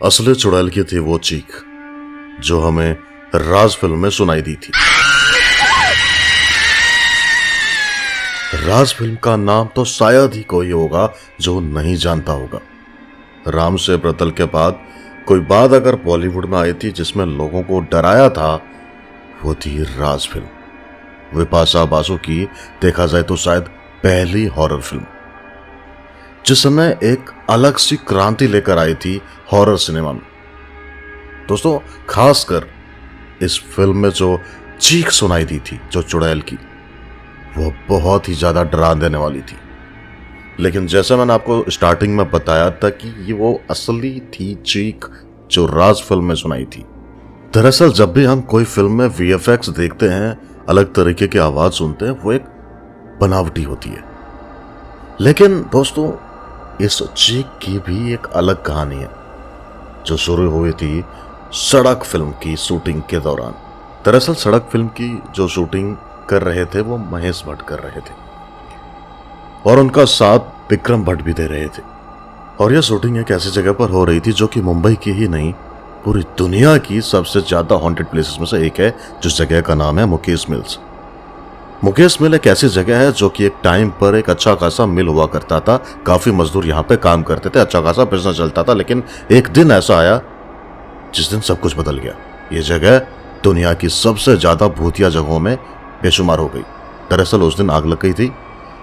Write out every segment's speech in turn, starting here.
असली चुड़ैल की थी वो चीख जो हमें राज फिल्म में सुनाई दी थी। राज फिल्म का नाम तो शायद ही कोई होगा जो नहीं जानता होगा। राम से प्रतल के बाद कोई बात अगर बॉलीवुड में आई थी जिसमें लोगों को डराया था, वो थी राज फिल्म। विपाशा बासु की देखा जाए तो शायद पहली हॉरर फिल्म, जिसने एक अलग सी क्रांति लेकर आई थी हॉरर सिनेमा में। दोस्तों, खासकर इस फिल्म में जो चीख सुनाई दी थी जो चुड़ैल की, वो बहुत ही ज्यादा डरा देने वाली थी। लेकिन जैसा मैंने आपको स्टार्टिंग में बताया था कि ये वो असली थी चीख जो राज फिल्म में सुनाई थी। दरअसल जब भी हम कोई फिल्म में वीएफएक्स देखते हैं, अलग तरीके की आवाज सुनते हैं, वो एक बनावटी होती है। लेकिन दोस्तों, इस चीख की भी एक अलग कहानी है जो शुरू हुई थी सड़क फिल्म की शूटिंग के दौरान। दरअसल सड़क फिल्म की जो शूटिंग कर रहे थे वो महेश भट्ट कर रहे थे और उनका साथ विक्रम भट्ट भी दे रहे थे। और यह शूटिंग एक ऐसी जगह पर हो रही थी जो कि मुंबई की ही नहीं, पूरी दुनिया की सबसे ज्यादा हॉन्टेड प्लेसेस में से एक है, जिस जगह का नाम है मुकेश मिल्स। मुकेश मिल एक ऐसी जगह है जो कि एक टाइम पर एक अच्छा खासा मिल हुआ करता था। काफी मजदूर यहाँ पे काम करते थे, अच्छा खासा बिजनेस चलता था। लेकिन एक दिन ऐसा आया जिस दिन सब कुछ बदल गया। ये जगह दुनिया की सबसे ज्यादा भूतिया जगहों में बेशुमार हो गई। दरअसल उस दिन आग लग गई थी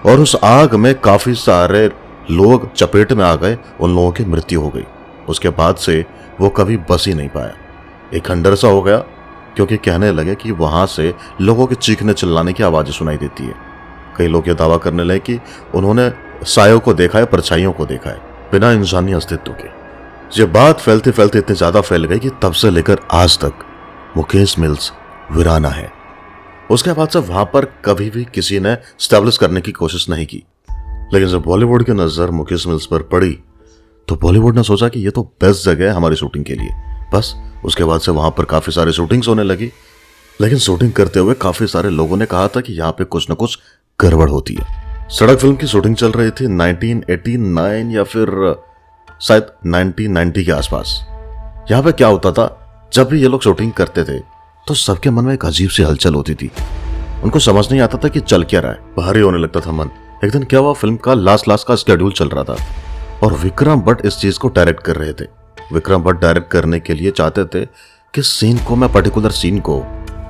और उस आग में काफी सारे लोग चपेट में आ गए, उन लोगों की मृत्यु हो गई। उसके बाद से वो कभी बच ही नहीं पाया। एक खंडर सा हो गया, क्योंकि कहने लगे कि वहां से लोगों के चीखने चिल्लाने की आवाजें सुनाई देती है। कई लोग ये दावा करने लगे कि उन्होंने सायों को देखा है, परछाइयों को देखा है, बिना इंसानी अस्तित्व के। ये बात फैलते फैलते इतनी ज्यादा फैल गई कि तब से लेकर आज तक मुकेश मिल्स वीराना है। उसके बाद से वहां पर कभी भी किसी ने स्टैब्लिश करने की कोशिश नहीं की। लेकिन जब बॉलीवुड की नजर मुकेश मिल्स पर पड़ी तो बॉलीवुड ने सोचा कि ये तो बेस्ट जगह है हमारी शूटिंग के लिए। बस उसके बाद से वहां पर काफी सारी शूटिंग्स होने लगी। लेकिन शूटिंग करते हुए काफी सारे लोगों ने कहा था कि यहाँ पे कुछ न कुछ गड़बड़ होती है। सड़क फिल्म की शूटिंग चल रही थी 1989 या फिर शायद 1990 के आसपास। यहाँ पे क्या होता था, जब भी ये लोग शूटिंग करते थे तो सबके मन में एक अजीब सी हलचल होती थी। उनको समझ नहीं आता था कि चल क्या रहा है, भारी होने लगता था मन। एक दिन क्या हुआ, फिल्म का लास्ट का स्केड्यूल चल रहा था और विक्रम भट्ट इस चीज को डायरेक्ट कर रहे थे। विक्रम भट्ट डायरेक्ट करने के लिए चाहते थे कि सीन को, मैं पर्टिकुलर सीन को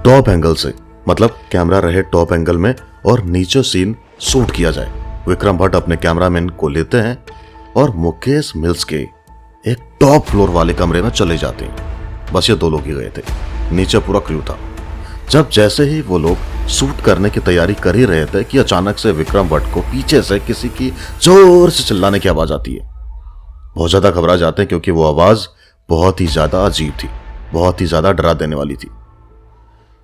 टॉप एंगल से, मतलब कैमरा रहे टॉप एंगल में और नीचे सीन शूट किया जाए। विक्रम भट्ट अपने कैमरामैन को लेते हैं और मुकेश मिल्स के एक टॉप फ्लोर वाले कमरे में चले जाते हैं। बस ये दो लोग ही गए थे, नीचे पूरा क्रू था। जब जैसे ही वो लोग शूट करने की तैयारी कर ही रहे थे कि अचानक से विक्रम भट्ट को पीछे से किसी की जोर से चिल्लाने की आवाज आती है। बहुत ज्यादा घबरा जाते हैं क्योंकि वो आवाज बहुत ही ज्यादा अजीब थी, बहुत ही ज्यादा डरा देने वाली थी।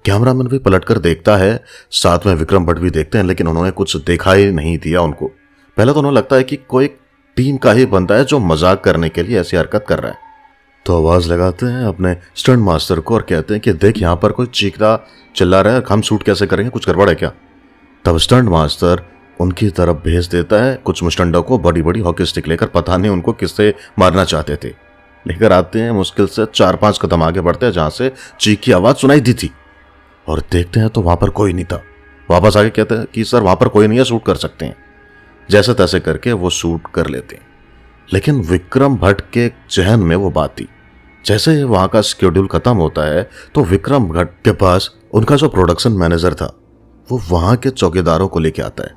कैमरामैन भी पलटकर देखता है, साथ में विक्रम भट्ट भी देखते हैं, लेकिन उन्होंने कुछ देखा ही नहीं दिया उनको। पहले तो उन्हें लगता है कि कोई टीम का ही बंदा है जो मजाक करने के लिए ऐसी हरकत कर रहा है। तो आवाज लगाते हैं अपने स्टंट मास्टर को और कहते हैं कि देख, यहाँ पर कोई चीखता चिल्ला रहा है, हम शूट कैसे करेंगे, कुछ गड़बड़ है क्या? तब स्टंट मास्टर उनकी तरफ भेज देता है कुछ मुस्टंडों को बड़ी बड़ी हॉकी स्टिक लेकर। पता नहीं उनको किससे मारना चाहते थे। लेकर आते हैं, मुश्किल से 4-5 कदम आगे बढ़ते हैं जहां से चीख की आवाज सुनाई दी थी और देखते हैं तो वहां पर कोई नहीं था। वापस आके कहते हैं कि सर वहां पर कोई नहीं है, शूट कर सकते हैं। जैसे तैसे करके वो शूट कर लेते हैं। लेकिन विक्रम भट्ट के जहन में वो बात थी। जैसे ही वहां का शेड्यूल खत्म होता है तो विक्रम भट्ट के पास उनका जो प्रोडक्शन मैनेजर था वो वहां के चौकीदारों को लेके आता है।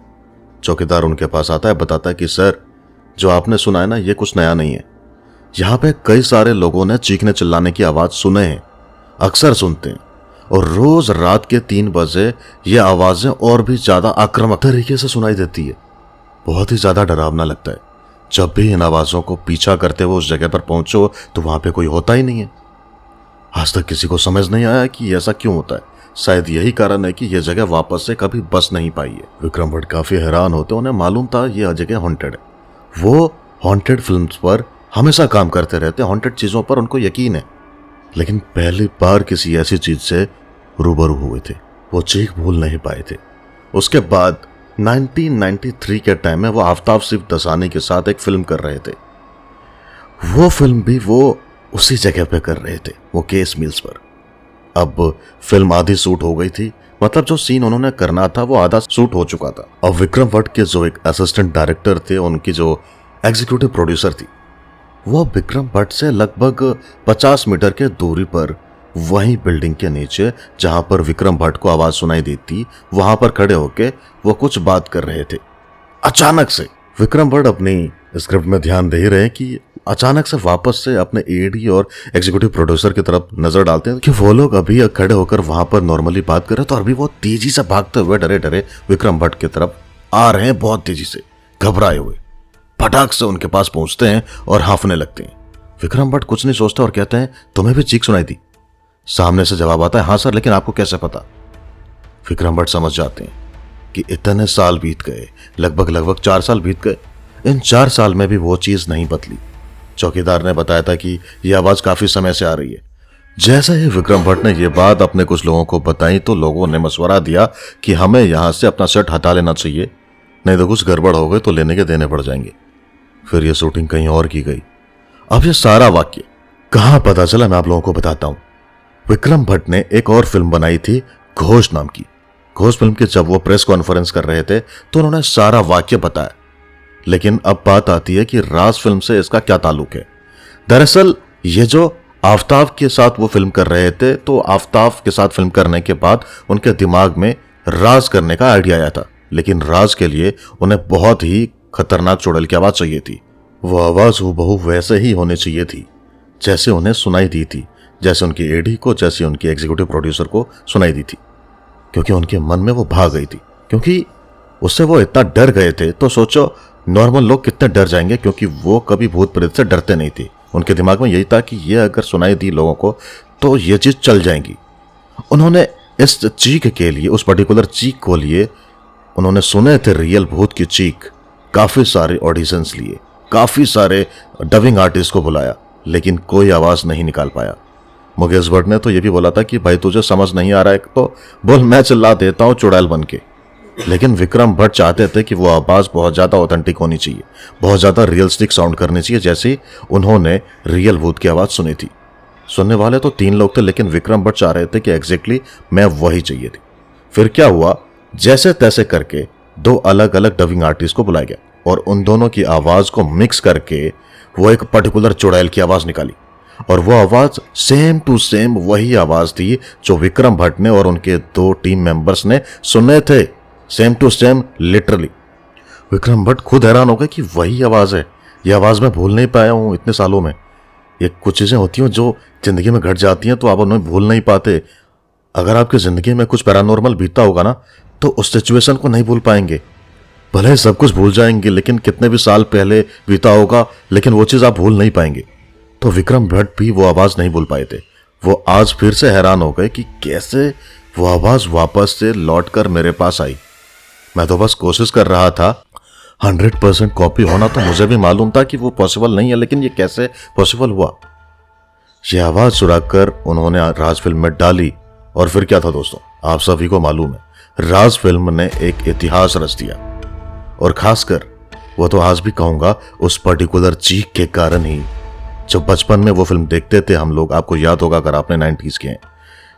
चौकीदार उनके पास आता है, बताता है कि सर, जो आपने सुना है ना, ये कुछ नया नहीं है। यहाँ पे कई सारे लोगों ने चीखने चिल्लाने की आवाज सुने हैं, अक्सर सुनते हैं, और रोज रात के 3 बजे ये आवाजें और भी ज्यादा आक्रामक तरीके से सुनाई देती है। बहुत ही ज्यादा डरावना लगता है। जब भी इन आवाजों को पीछा करते हुए उस जगह पर पहुंचो तो वहां पे कोई होता ही नहीं है। आज तक किसी को समझ नहीं आया कि ऐसा क्यों होता है। शायद यही कारण है कि यह जगह वापस से कभी बस नहीं पाई है। विक्रम भट्ट काफी हैरान होते, उन्हें मालूम था यह जगह हॉन्टेड है। वो हॉन्टेड फिल्म्स पर हमेशा काम करते रहते, हॉन्टेड चीजों पर उनको यकीन है। लेकिन पहली बार किसी ऐसी चीज से रूबरू हुए थे, वो चीख भूल नहीं पाए थे। उसके बाद 1993 के टाइम में वो आफ्ताब सिर्फ दसानी के साथ एक फिल्म कर रहे थे। वो फिल्म भी वो उसी जगह पे कर रहे थे, वो केस मिल्स पर। अब फिल्म आधी शूट हो गई थी, मतलब जो सीन उन्होंने करना था वो आधा शूट हो चुका था। अब विक्रम भट्ट के जो एक असिस्टेंट डायरेक्टर थे, उनकी जो एग्जीक्यूटिव प्रोड्यूसर थी, वो विक्रम भट्ट से लगभग 50 मीटर के दूरी पर वहीं बिल्डिंग के नीचे जहां पर विक्रम भट्ट को आवाज सुनाई देती, वहां पर खड़े होके वो कुछ बात कर रहे थे। अचानक से विक्रम भट्ट अपनी स्क्रिप्ट में ध्यान दे रहे हैं कि अचानक से वापस से अपने एडी और एग्जीक्यूटिव प्रोड्यूसर की तरफ नजर डालते हैं कि वो लोग अभी खड़े होकर वहां पर नॉर्मली बात कर रहे हैं, तो अभी वो तेजी से भागते हुए डरे डरे विक्रम भट्ट की तरफ आ रहे हैं, बहुत तेजी से, घबराए हुए। फटाक से उनके पास पहुंचते हैं और हांफने लगते हैं। विक्रम भट्ट कुछ नहीं सोचते और कहते हैं, तुम्हें भी चीख सुनाई दी? सामने से जवाब आता है, हाँ सर, लेकिन आपको कैसे पता? विक्रम भट्ट समझ जाते हैं कि इतने साल बीत गए, लगभग 4 साल बीत गए। इन 4 साल में भी वो चीज नहीं बदली। चौकीदार ने बताया था कि यह आवाज काफी समय से आ रही है। जैसे ही विक्रम भट्ट ने यह बात अपने कुछ लोगों को बताई तो लोगों ने मशवरा दिया कि हमें यहां से अपना सेट हटा लेना चाहिए, नहीं तो कुछ गड़बड़ हो गए तो लेने के देने पड़ जाएंगे। फिर यह शूटिंग कहीं और की गई। अब यह सारा वाक्य कहां पता चला, मैं आप लोगों को बताता हूं। विक्रम भट्ट ने एक और फिल्म बनाई थी, घोष नाम की। घोष फिल्म के जब वो प्रेस कॉन्फ्रेंस कर रहे थे तो उन्होंने सारा वाक्य बताया। लेकिन अब बात आती है कि राज फिल्म से इसका क्या ताल्लुक है। दरअसल ये जो आफ्ताब के साथ वो फिल्म कर रहे थे, तो आफ्ताब के साथ फिल्म करने के बाद उनके दिमाग में राज करने का आइडिया आया था, लेकिन राज के लिए उन्हें बहुत ही खतरनाक चुड़ैल की आवाज चाहिए थी। वो आवाज हूबहू वैसे ही होनी चाहिए थी जैसे उन्हें सुनाई दी थी, जैसे उनकी एडी को, जैसे उनकी एग्जीक्यूटिव प्रोड्यूसर को सुनाई दी थी, क्योंकि उनके मन में वो भाग गई थी। क्योंकि उससे वो इतना डर गए थे, तो सोचो नॉर्मल लोग कितने डर जाएंगे, क्योंकि वो कभी भूत प्रेत से डरते नहीं थे। उनके दिमाग में यही था कि ये अगर सुनाई दी लोगों को तो ये चीज चल जाएंगी। उन्होंने इस चीख के लिए, उस पर्टिकुलर चीख को लिए, उन्होंने सुने थे रियल भूत की चीख, काफी सारे ऑडिशंस लिए, काफी सारे डबिंग आर्टिस्ट को बुलाया, लेकिन कोई आवाज नहीं निकाल पाया। मुकेश भट्ट ने तो यह भी बोला था कि भाई तुझे समझ नहीं आ रहा है तो बोल, मैं चिल्ला देता हूं चुड़ैल बन के। लेकिन विक्रम भट्ट चाहते थे कि वो आवाज बहुत ज्यादा ऑथेंटिक होनी चाहिए, बहुत ज्यादा रियलिस्टिक साउंड करनी चाहिए, जैसे उन्होंने रियल भूत की आवाज सुनी थी। सुनने वाले तो 3 लोग थे, लेकिन विक्रम भट्ट चाह रहे थे कि एग्जैक्टली मैं वही चाहिए थी। फिर क्या हुआ, जैसे तैसे करके 2 अलग अलग डबिंग आर्टिस्ट को बुलाया गया और उन दोनों की आवाज को मिक्स करके वो एक पर्टिकुलर चुड़ैल की आवाज निकाली। और वो आवाज सेम टू सेम वही आवाज थी जो विक्रम भट्ट ने और उनके 2 टीम मेंबर्स ने सुने थे, same to same, literally. Vikram Bhatt खुद हैरान हो गए कि वही आवाज है, ये आवाज मैं भूल नहीं पाया हूं इतने सालों में। ये कुछ चीजें होती हैं जो जिंदगी में घट जाती हैं तो आप उन्हें भूल नहीं पाते। अगर आपकी जिंदगी में कुछ पैरानॉर्मल बीता होगा ना, तो उस सिचुएशन को नहीं भूल पाएंगे। भले सब कुछ भूल जाएंगे, लेकिन कितने भी साल पहले बीता होगा, लेकिन वो चीज आप भूल नहीं पाएंगे। तो विक्रम भट्ट भी वो आवाज नहीं भूल पाए थे। वो आज फिर से हैरान हो गए कि कैसे वो आवाज वापस से लौटकर मेरे पास आई। मैं तो बस कोशिश कर रहा था, 100% कॉपी होना तो मुझे भी मालूम था कि वो पॉसिबल नहीं है, लेकिन ये कैसे पॉसिबल हुआ। ये आवाज चुराकर उन्होंने राज फिल्म में डाली। और फिर क्या था दोस्तों, आप सभी को मालूम है, राज फिल्म ने एक इतिहास रच दिया। और खासकर वो तो आज भी कहूंगा उस पर्टिकुलर चीख के कारण ही। जब बचपन में वो फिल्म देखते थे हम लोग, आपको याद होगा अगर आपने 90s के हैं,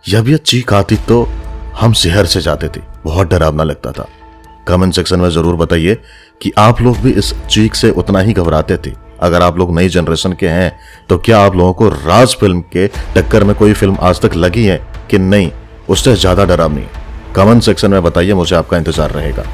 जब ये चीख आती तो हम शहर से जाते थे, बहुत डरावना लगता था। कमेंट सेक्शन में जरूर बताइए कि आप लोग भी इस चीख से उतना ही घबराते थे। अगर आप लोग नई जनरेशन के हैं तो क्या आप लोगों को राज फिल्म के टक्कर में कोई फिल्म आज तक लगी है कि नहीं, उससे ज्यादा डरावनी? कमेंट सेक्शन में बताइए, मुझे आपका इंतजार रहेगा।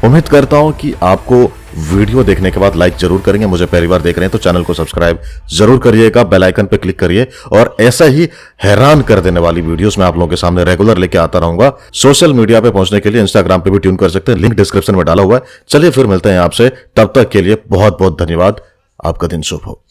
उम्मीद करता हूं कि आपको वीडियो देखने के बाद लाइक जरूर करेंगे। मुझे पहली बार देख रहे हैं तो चैनल को सब्सक्राइब जरूर करिएगा, बेल आइकन पे क्लिक करिए, और ऐसा ही हैरान कर देने वाली वीडियोस मैं आप लोगों के सामने रेगुलर लेके आता रहूंगा। सोशल मीडिया पे पहुंचने के लिए इंस्टाग्राम पे भी ट्यून कर सकते हैं, लिंक डिस्क्रिप्शन में डाला हुआ है। चलिए फिर मिलते हैं आपसे, तब तक के लिए बहुत बहुत धन्यवाद। आपका दिन शुभ हो।